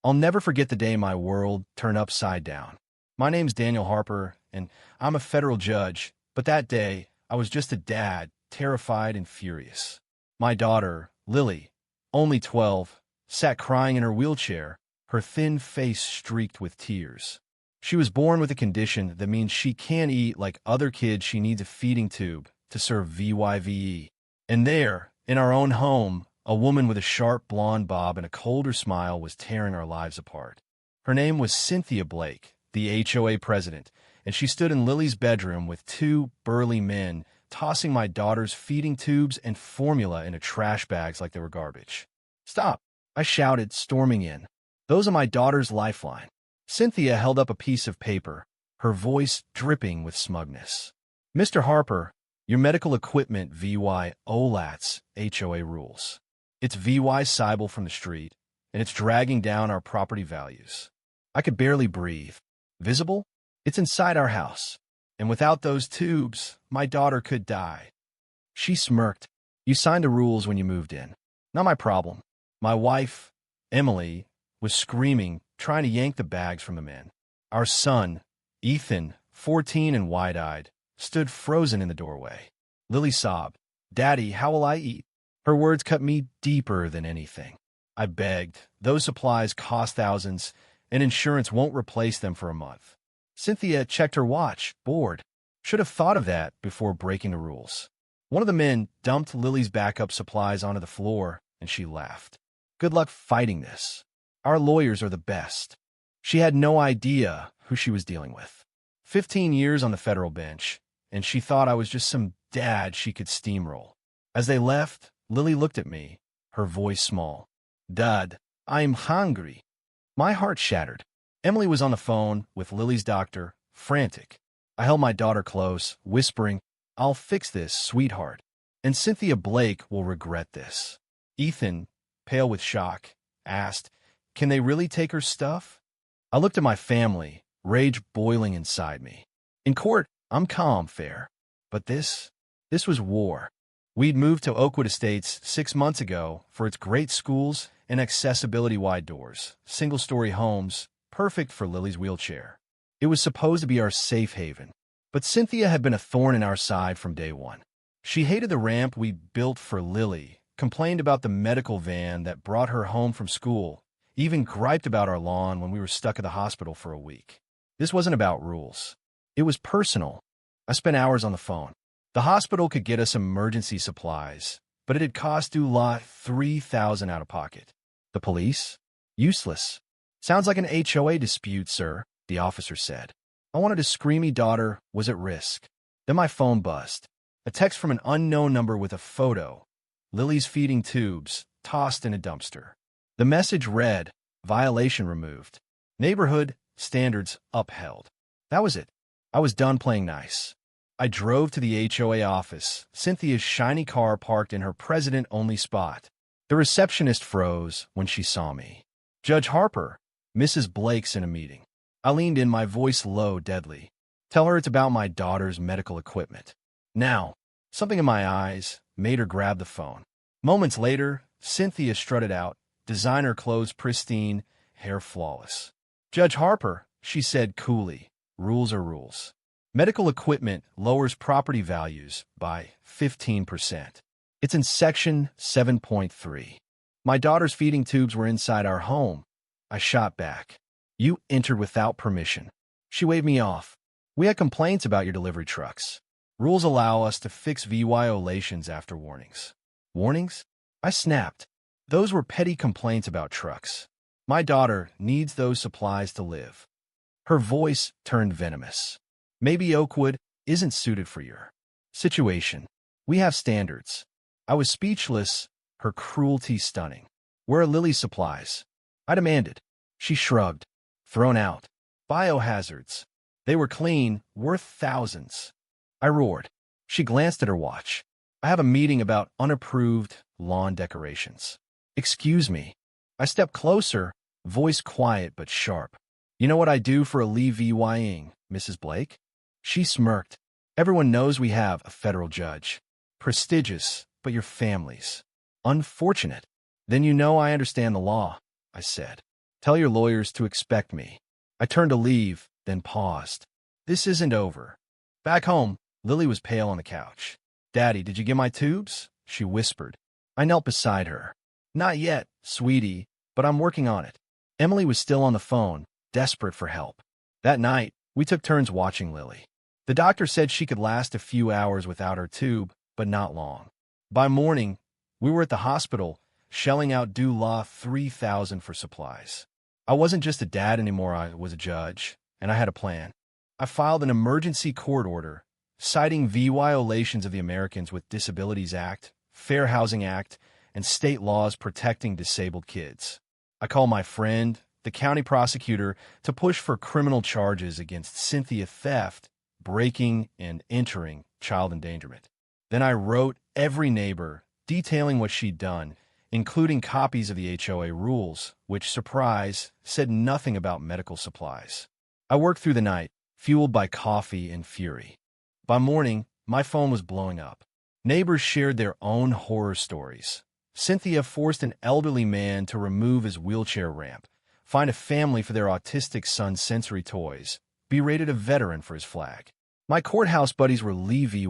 I'll never forget the day my world turned upside down. My name's Daniel Harper, and I'm a federal judge, but that day, I was just a dad, terrified and furious. My daughter, Lily, only 12, sat crying in her wheelchair, her thin face streaked with tears. She was born with a condition that means she can't eat like other kids. She needs a feeding tube to serve VYVE. And there, in our own home, a woman with a sharp blonde bob and a colder smile was tearing our lives apart. Her name was Cynthia Blake, the HOA president, and she stood in Lily's bedroom with two burly men tossing my daughter's feeding tubes and formula into trash bags like they were garbage. "Stop!" I shouted, storming in. "Those are my daughter's lifeline." Cynthia held up a piece of paper, her voice dripping with smugness. "Mr. Harper, your medical equipment VY-OLAT's HOA rules. It's VY-Cybele from the street, and it's dragging down our property values." I could barely breathe. "Visible? It's inside our house. And without those tubes, my daughter could die." She smirked. "You signed the rules when you moved in. Not my problem." My wife, Emily, was screaming, trying to yank the bags from the men. Our son, Ethan, 14 and wide-eyed, stood frozen in the doorway. Lily sobbed, "Daddy, how will I eat?" Her words cut me deeper than anything. I begged. Those supplies cost thousands, and insurance won't replace them for a month. Cynthia checked her watch, bored. Should have thought of that before breaking the rules. One of the men dumped Lily's backup supplies onto the floor, and she laughed. "Good luck fighting this. Our lawyers are the best." She had no idea who she was dealing with. 15 years on the federal bench, and she thought I was just some dad she could steamroll. As they left, Lily looked at me, her voice small. "Dad, I'm hungry." My heart shattered. Emily was on the phone with Lily's doctor, frantic. I held my daughter close, whispering, "I'll fix this, sweetheart. And Cynthia Blake will regret this." Ethan, pale with shock, asked, "Can they really take her stuff?" I looked at my family, rage boiling inside me. In court, I'm calm, fair. But this was war. We'd moved to Oakwood Estates 6 months ago for its great schools and accessibility-wide doors, single-story homes, perfect for Lily's wheelchair. It was supposed to be our safe haven. But Cynthia had been a thorn in our side from day one. She hated the ramp we built for Lily, complained about the medical van that brought her home from school, even griped about our lawn when we were stuck at the hospital for a week. This wasn't about rules. It was personal. I spent hours on the phone. The hospital could get us emergency supplies, but it'd cost Dula $3,000 out of pocket. The police? Useless. "Sounds like an HOA dispute, sir," the officer said. I wanted to scream. My daughter was at risk. Then my phone buzzed. A text from an unknown number with a photo. Lily's feeding tubes, tossed in a dumpster. The message read, "Violation removed. Neighborhood standards upheld." That was it. I was done playing nice. I drove to the HOA office, Cynthia's shiny car parked in her president-only spot. The receptionist froze when she saw me. "Judge Harper, Mrs. Blake's in a meeting." I leaned in, my voice low, deadly. "Tell her it's about my daughter's medical equipment." Now, something in my eyes made her grab the phone. Moments later, Cynthia strutted out, designer clothes pristine, hair flawless. "Judge Harper," she said coolly, "rules are rules. Medical equipment lowers property values by 15%. It's in Section 7.3. My daughter's feeding tubes were inside our home." I shot back. "You entered without permission." She waved me off. "We had complaints about your delivery trucks. Rules allow us to fix violations after warnings." "Warnings?" I snapped. "Those were petty complaints about trucks. My daughter needs those supplies to live." Her voice turned venomous. "Maybe Oakwood isn't suited for your situation. We have standards." I was speechless, her cruelty stunning. "Where are Lily's supplies?" I demanded. She shrugged. "Thrown out. Biohazards. They were clean, worth thousands." I roared. She glanced at her watch. "I have a meeting about unapproved lawn decorations." "Excuse me." I stepped closer, voice quiet but sharp. "You know what I do for a levying, Mrs. Blake?" She smirked. "Everyone knows we have a federal judge. Prestigious, but your family's unfortunate." "Then you know I understand the law," I said. Tell your lawyers to expect me. I turned to leave, then paused. This isn't over. Back home, Lily was pale on the couch. Daddy, did you get my tubes? She whispered. I knelt beside her. Not yet, sweetie, but I'm working on it. Emily was still on the phone, desperate for help. That night, we took turns watching Lily. The doctor said she could last a few hours without her tube, but not long. By morning, we were at the hospital, shelling out due law $3,000 for supplies. I wasn't just a dad anymore, I was a judge, and I had a plan. I filed an emergency court order, citing violations of the Americans with Disabilities Act, Fair Housing Act, and state laws protecting disabled kids. I called my friend, the county prosecutor, to push for criminal charges against Cynthia theft, breaking, and entering child endangerment. Then I wrote every neighbor, detailing what she'd done, including copies of the HOA rules, which, surprise, said nothing about medical supplies. I worked through the night, fueled by coffee and fury. By morning, my phone was blowing up. Neighbors shared their own horror stories. Cynthia forced an elderly man to remove his wheelchair ramp, find a family for their autistic son's sensory toys, berated a veteran for his flag. My courthouse buddies were livid.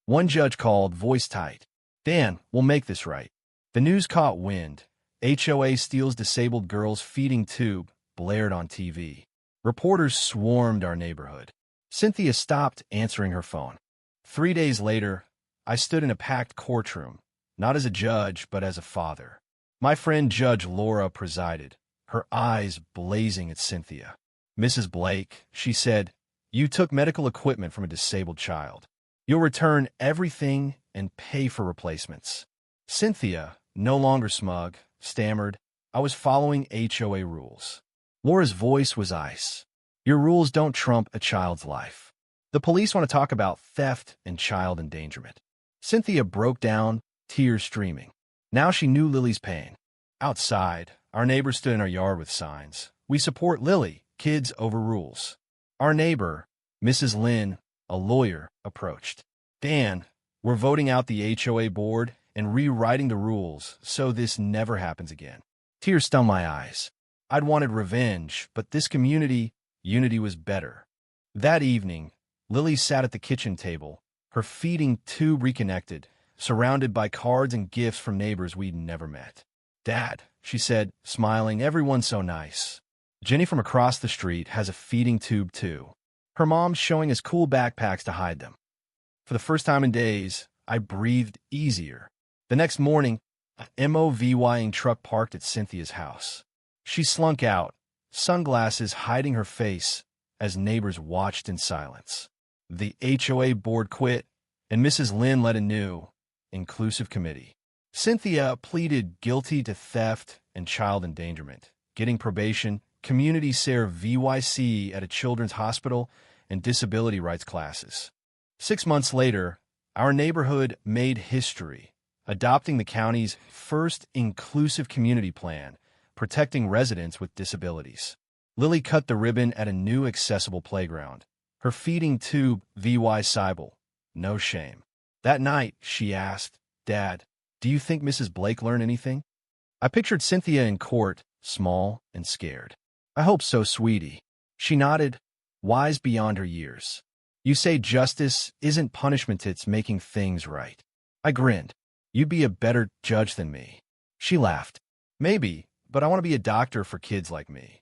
One judge called, voice tight, Dan, we'll make this right. The news caught wind. HOA steals disabled girls feeding tube, blared on TV. Reporters swarmed our neighborhood. Cynthia stopped answering her phone. 3 days later, I stood in a packed courtroom, not as a judge, but as a father. My friend Judge Laura presided, her eyes blazing at Cynthia. Mrs. Blake, she said, you took medical equipment from a disabled child. You'll return everything and pay for replacements. Cynthia, no longer smug, stammered, I was following HOA rules. Laura's voice was ice. Your rules don't trump a child's life. The police want to talk about theft and child endangerment. Cynthia broke down, tears streaming. Now she knew Lily's pain. Outside, our neighbors stood in our yard with signs. We support Lily, kids over rules. Our neighbor, Mrs. Lynn, a lawyer, approached. Dan, we're voting out the HOA board and rewriting the rules so this never happens again. Tears stung my eyes. I'd wanted revenge, but this community, unity was better. That evening, Lily sat at the kitchen table, her feeding tube reconnected, surrounded by cards and gifts from neighbors we'd never met. Dad, she said, smiling, everyone's so nice. Jenny from across the street has a feeding tube too. Her mom's showing us cool backpacks to hide them. For the first time in days, I breathed easier. The next morning, a MOVYing truck parked at Cynthia's house. She slunk out, sunglasses hiding her face, as neighbors watched in silence. The HOA board quit, and Mrs. Lynn led a new, inclusive committee. Cynthia pleaded guilty to theft and child endangerment, getting probation, community serve VYC at a children's hospital, and disability rights classes. 6 months later, our neighborhood made history, adopting the county's first inclusive community plan, protecting residents with disabilities. Lily cut the ribbon at a new accessible playground. Her feeding tube VY Cybele. No shame. That night, she asked, Dad, do you think Mrs. Blake learned anything? I pictured Cynthia in court, small and scared. I hope so, sweetie. She nodded, wise beyond her years. You say justice isn't punishment, it's making things right. I grinned. You'd be a better judge than me. She laughed. Maybe, but I want to be a doctor for kids like me.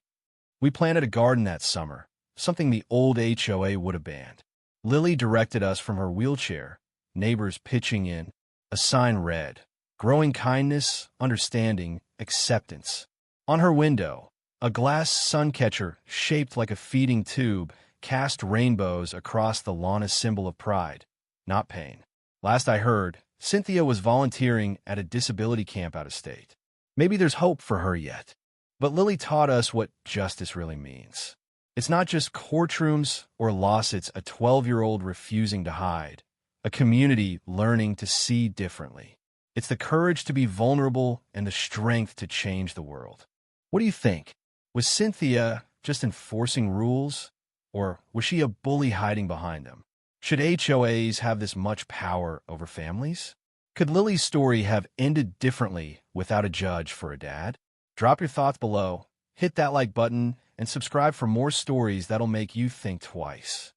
We planted a garden that summer, something the old HOA would have banned. Lily directed us from her wheelchair, neighbors pitching in. A sign read, growing kindness, understanding, acceptance. On her window, a glass sun catcher shaped like a feeding tube cast rainbows across the lawn, a symbol of pride, not pain. Last I heard, Cynthia was volunteering at a disability camp out of state. Maybe there's hope for her yet. But Lily taught us what justice really means. It's not just courtrooms or lawsuits, a 12-year-old refusing to hide, a community learning to see differently. It's the courage to be vulnerable and the strength to change the world. What do you think? Was Cynthia just enforcing rules, or was she a bully hiding behind them? Should HOAs have this much power over families? Could Lily's story have ended differently without a judge for a dad? Drop your thoughts below. Hit that like button and subscribe for more stories that'll make you think twice.